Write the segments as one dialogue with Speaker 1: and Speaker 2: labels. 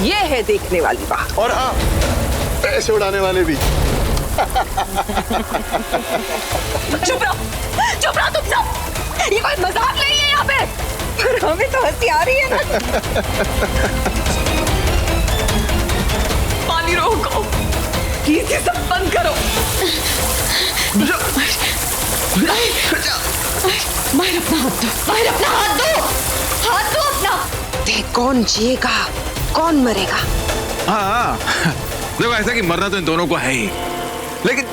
Speaker 1: ये है देखने वाली बात।
Speaker 2: और हाँ, पैसे उड़ाने वाले भी।
Speaker 1: चुप रहो तुम सब, ये कोई मजाक नहीं है यहाँ पे। पर हमें तो हंसी आ रही है ना। पानी रोको प्लीज, ये सब बंद करो। माहिर अपना हाथ दो, माहिर अपना हाथ दो, हाथ दो अपना। देख कौन जिएगा कौन मरेगा।
Speaker 3: हाँ देखो, ऐसा कि मरना तो इन दोनों को है ही, लेकिन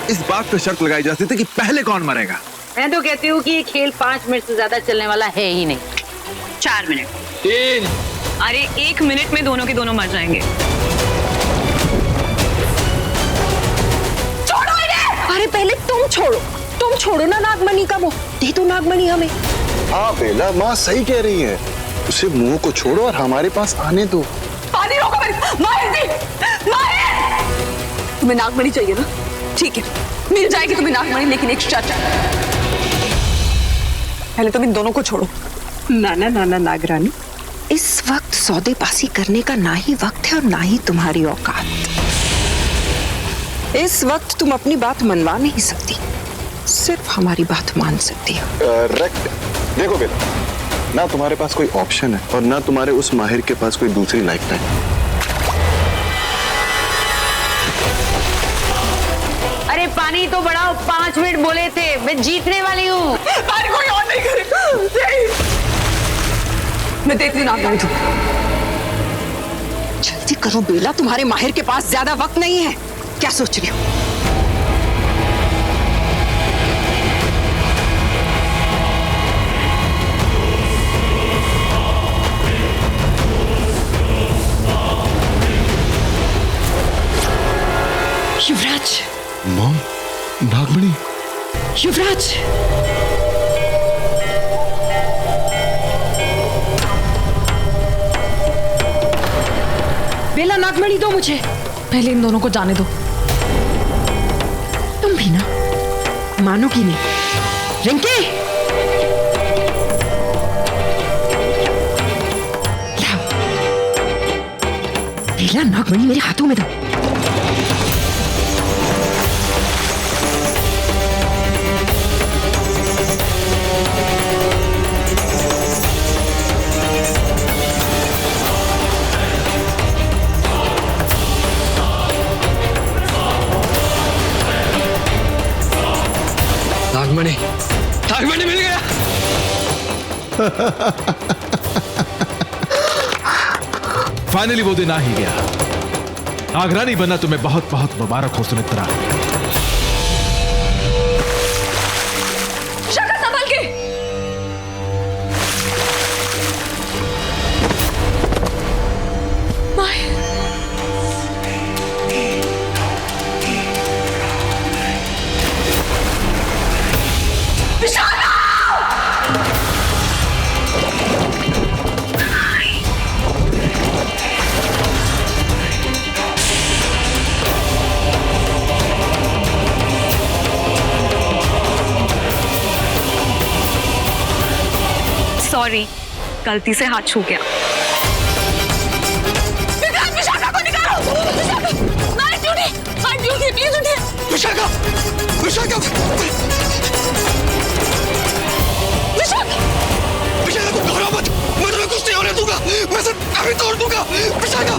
Speaker 3: इस बात पे शर्त लगाई जाती थी कि पहले कौन मरेगा।
Speaker 4: मैं तो कहती हूँ कि ये खेल 5 मिनट से ज्यादा चलने वाला है ही नहीं।
Speaker 5: 4 मिनट।
Speaker 3: 3।
Speaker 5: अरे 1 मिनट में दोनों के दोनों मर जाएंगे।
Speaker 1: छोड़ो इन्हें। अरे पहले तुम छोड़ो ना नागमणि का मुंह, दे दो नागमणि हमें।
Speaker 2: हाँ बेला, माँ सही कह रही है, उसे मुंह को छोड़ो और हमारे पास आने दो।
Speaker 1: पानी रोको माहिर जी, माहिर। तुम्हें नागमणि चाहिए ना, ठीक है मिल जाएगी तुम्हें नागमणि, लेकिन एक शर्त। पहले तुम इन दोनों को छोड़ो। ना नागरानी, इस वक्त सौदेबाजी करने का ना ही वक्त है और ना ही तुम्हारी औकात। इस वक्त तुम अपनी बात मनवा नहीं सकती, सिर्फ हमारी बात मान सकती हो।
Speaker 2: करेक्ट। देखो बेला, ना तुम्हारे पास कोई ऑप्शन है और ना तुम्हारे उस माहिर के पास कोई दूसरी लाइफ टाइम।
Speaker 4: अरे पानी तो बढ़ाओ, 5 मिनट बोले थे, मैं जीतने वाली हूँ।
Speaker 1: कोई और नहीं करेगा। मैं देखती नागमणि तुम। जल्दी करो बेला, तुम्हारे माहिर के पास ज्यादा वक्त नहीं है। क्या सोच रही हो? युवराज।
Speaker 2: मॉम, नागमणि।
Speaker 1: युवराज। बेला नागमणि दो मुझे।
Speaker 5: पहले इन दोनों को जाने दो।
Speaker 1: तुम भी ना मानोगी नहीं। रिंकी लाओ। बेला नागमणि मेरे हाथों में दो।
Speaker 3: नागमणि मिल गया। फाइनली वो दिन आ ही गया। नागरानी बनना तुम्हें बहुत बहुत मुबारक हो सुमित्रा।
Speaker 1: शक्ल संभल के।
Speaker 5: सॉरी, गलती से हाथ छू गया।
Speaker 1: विशाखा को निकालो। प्लीज उठिए।
Speaker 3: विशाखा, विशाखा, विशाखा तुम घबराओ मत, मैं तुम्हें कुछ नहीं होने दूंगा, मैं सिर्फ अभी तोड़ दूंगा। विशाखा,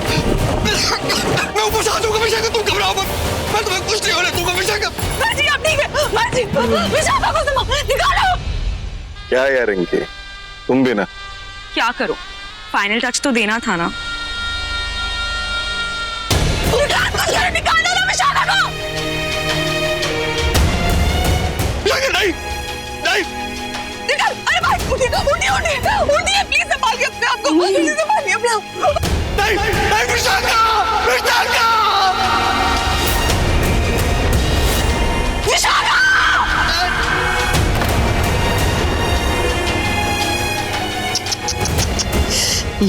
Speaker 3: मैं ऊपर से आ जाऊंगा। विशाखा तुम घबराओ मत, मैं तुम्हें कुछ नहीं होने दूंगा। विशाखा।
Speaker 1: मर्जी आप ठीक है, मर्जी। विशाखा को निकालो।
Speaker 2: क्या यार रिंकी, तुम भी ना।
Speaker 5: क्या करूं, फाइनल टच तो देना था ना।
Speaker 1: निकालो ना विशाखा को।
Speaker 3: नहीं, नहीं।
Speaker 1: निकाल। अरे भाई उठिए प्लीज, संभालिए अपने आप को। संभालिए अपने आप को।
Speaker 3: नहीं, नहीं विशाखा, विशाखा।
Speaker 1: विशाखा।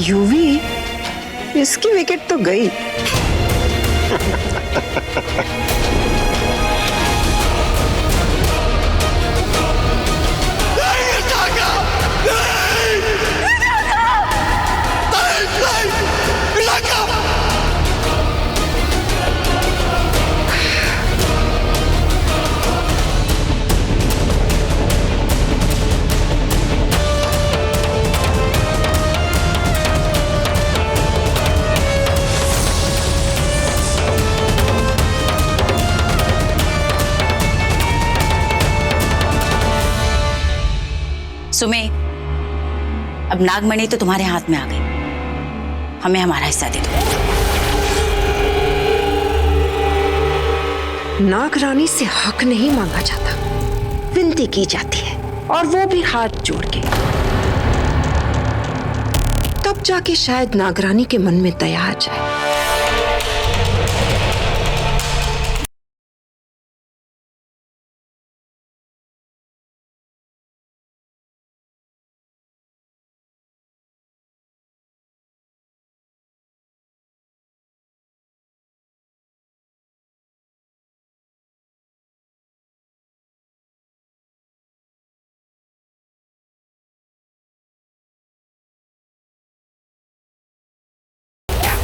Speaker 1: यूवी, इसकी विकेट तो गई।
Speaker 3: विशाखा।
Speaker 6: सुमे, अब नागमणि तो तुम्हारे हाथ में आ गई, हमें हमारा हिस्सा दे दो।
Speaker 1: नागरानी से हक नहीं मांगा जाता, विनती की जाती है, और वो भी हाथ जोड़ के। तब जाके शायद नागरानी के मन में दया आ जाए।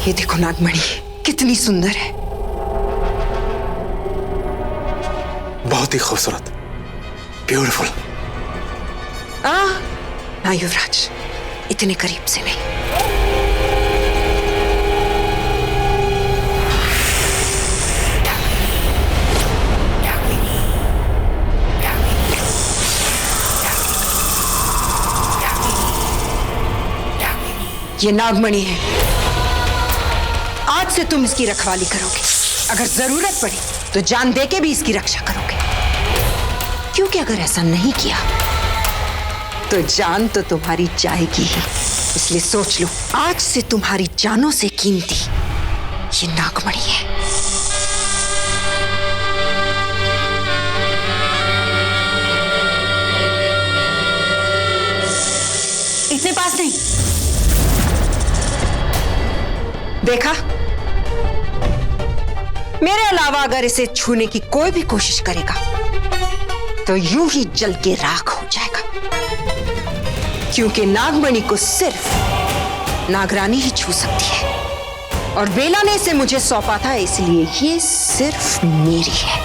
Speaker 1: ये देखो नागमणि कितनी सुंदर है।
Speaker 2: बहुत ही खूबसूरत, ब्यूटीफुल।
Speaker 1: ना युवराज, इतने करीब से नहीं। ये नागमणि है, आज से तुम इसकी रखवाली करोगे। अगर जरूरत पड़ी तो जान देके भी इसकी रक्षा करोगे, क्योंकि अगर ऐसा नहीं किया तो जान तो तुम्हारी जाएगी ही। इसलिए सोच लो, आज से तुम्हारी जानों से कीमती ये नागमणि है।
Speaker 6: इतने पास नहीं।
Speaker 1: देखा, मेरे अलावा अगर इसे छूने की कोई भी कोशिश करेगा तो यूं ही जल के राख हो जाएगा, क्योंकि नागमणि को सिर्फ नागरानी ही छू सकती है, और बेला ने इसे मुझे सौंपा था, इसलिए ये सिर्फ मेरी है।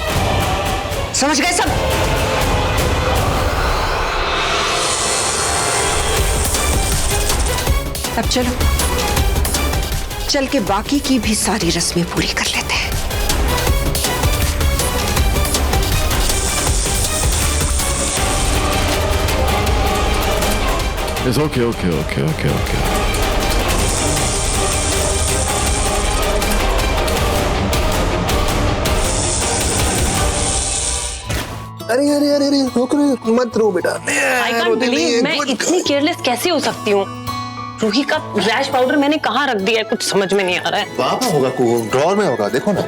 Speaker 1: समझ गए सब? अब चलो, चल के बाकी की भी सारी रस्में पूरी कर लेते हैं।
Speaker 2: It's okay. अरे रोक मत रो बेटा।
Speaker 4: आई कांट बिलीव मैं इतनी केयरलेस कैसे हो सकती हूँ। रूही का रैश पाउडर मैंने कहाँ रख दिया है, कुछ समझ में नहीं आ रहा है।
Speaker 2: वहां पे होगा, ड्रॉर में होगा, देखो ना।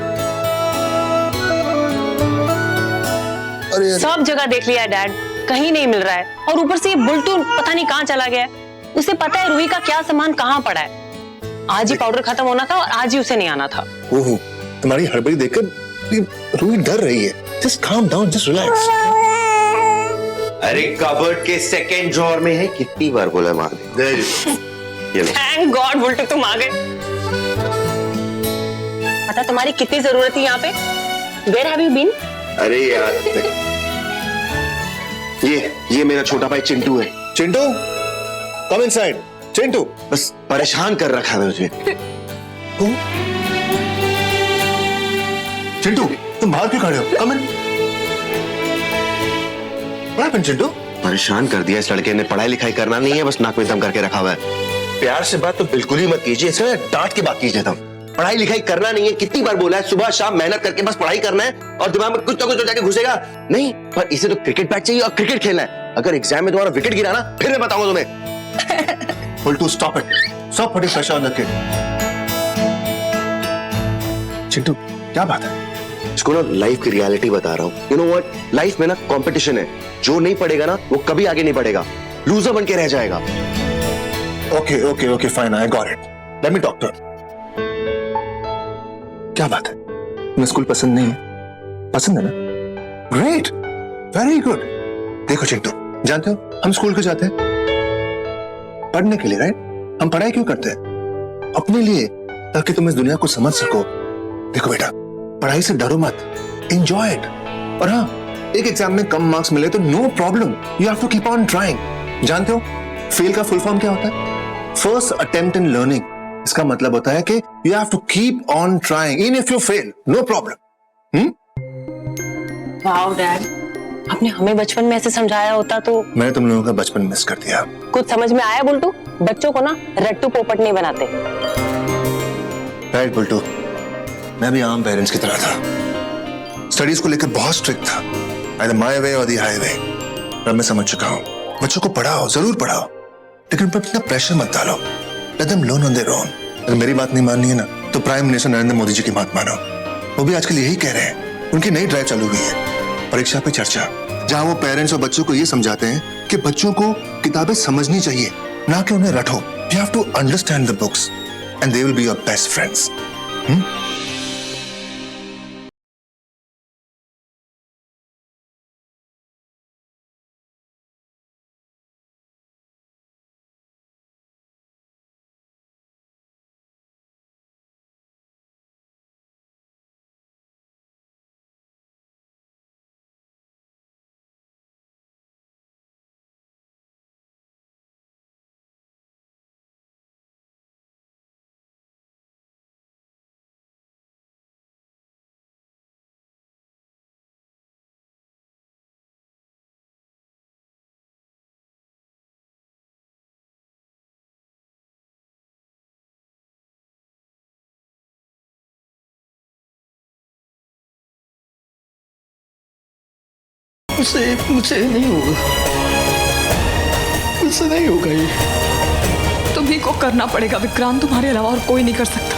Speaker 2: अरे
Speaker 4: सब जगह देख लिया है डैड, कहीं नहीं मिल रहा है। और ऊपर से ये बुलटू पता नहीं कहाँ चला गया है। उसे पता है रूही का क्या सामान कहाँ पड़ा है। आज ही पाउडर खत्म होना था और आज ही उसे नहीं आना था।
Speaker 2: ओहो, तुम्हारी हड़बड़ी देखकर रूही डर रही है। Just calm down, just relax.
Speaker 3: अरे कबर्ड के सेकंड ड्रॉर में है, कितनी बार बोला मार दे।
Speaker 4: थैंक गॉड बुलटू तुम आ गए। पता तुम्हारी कितनी जरूरत थी यहाँ पे। Where have you been?
Speaker 3: अरे यार, ये मेरा छोटा भाई चिंटू है।
Speaker 2: Chintu, come inside. चिंटू,
Speaker 3: बस परेशान कर रखा है मुझे।
Speaker 2: चिंटू, तुम बाहर क्यों खड़े हो? कम इन। क्या है चिंटू?
Speaker 3: परेशान कर दिया इस लड़के ने। पढ़ाई लिखाई करना नहीं है, बस नाक में दम करके रखा हुआ है। प्यार से बात तो बिल्कुल ही मत कीजिए, इसे डांट के बात कीजिए। तुम पढ़ाई लिखाई करना नहीं है, कितनी बार बोला है, सुबह शाम मेहनत करके बस पढ़ाई करना है, और दिमाग में कुछ ना कुछ तो जाके घुसेगा नहीं। पर इसे तो क्रिकेट बैट चाहिए और क्रिकेट खेलना है। अगर एग्जाम में तुम्हारा विकेट गिरा ना, फिर मैं बताऊंगा तुम्हें।
Speaker 2: Pultu, stop it. Stop putting pressure on the kid. Chintu, क्या बात है?
Speaker 3: इसको ना लाइफ की रियलिटी बता रहा हूँ। यू नो व्हाट, लाइफ में ना कंपटीशन है। जो नहीं पढ़ेगा ना, वो कभी आगे नहीं बढ़ेगा, लूजर बन के रह जाएगा।
Speaker 2: Okay, fine, I got it. Let me talk to him. क्या बात है? तुम्हें स्कूल पसंद नहीं है? पसंद है ना? Great, very good. देखो चिंटू, जानते हो हम स्कूल क्यों जाते हैं? पढ़ने के लिए, राइट? हम पढ़ाई क्यों करते हैं? अपने लिए, ताकि तुम इस दुनिया को समझ सको। देखो बेटा, पढ़ाई से डरो मत, एंजॉय इट। और हाँ, एक एग्जाम में कम मार्क्स मिले तो no problem, you have to keep on trying. जानते हो फेल का फुल फॉर्म क्या होता है? First attempt in learning. इसका मतलब होता है कि you have to keep on trying, even if you fail, no problem.
Speaker 4: Wow dad, आपने हमें बचपन में ऐसे समझाया होता तो
Speaker 2: मैंने तुम लोगों का बचपन मिस कर दिया।
Speaker 4: कुछ समझ में आया बुल्टू? बच्चों को ना रट्टू पोपट नहीं बनाते।
Speaker 2: राइट बुल्टू, मैं भी आम पेरेंट्स की तरह था, स्टडीज को लेकर बहुत स्ट्रिक्ट था, आइदर माय वे और द हाईवे। अब मैं समझ चुका हूँ, बच्चों को पढ़ाओ, जरूर पढ़ाओ, लेकिन उन पर इतना प्रेशर मत डालो। Let them learn on their own. अगर मेरी बात नहीं माननी है ना, तो प्राइम मिनिस्टर नरेंद्र मोदी जी की बात मानो। वो भी आजकल यही कह रहे हैं, उनकी नई ड्राइव चालू हुई है, परीक्षा पे चर्चा, जहां वो पेरेंट्स और बच्चों को ये समझाते हैं कि बच्चों को किताबें समझनी चाहिए, ना कि उन्हें रटो। You have to understand the books and they will be your best friends.
Speaker 7: मुझसे नहीं होगा, मुझसे नहीं होगा ये।
Speaker 5: तुम्ही को करना पड़ेगा विक्रांत, तुम्हारे अलावा और कोई नहीं कर सकता।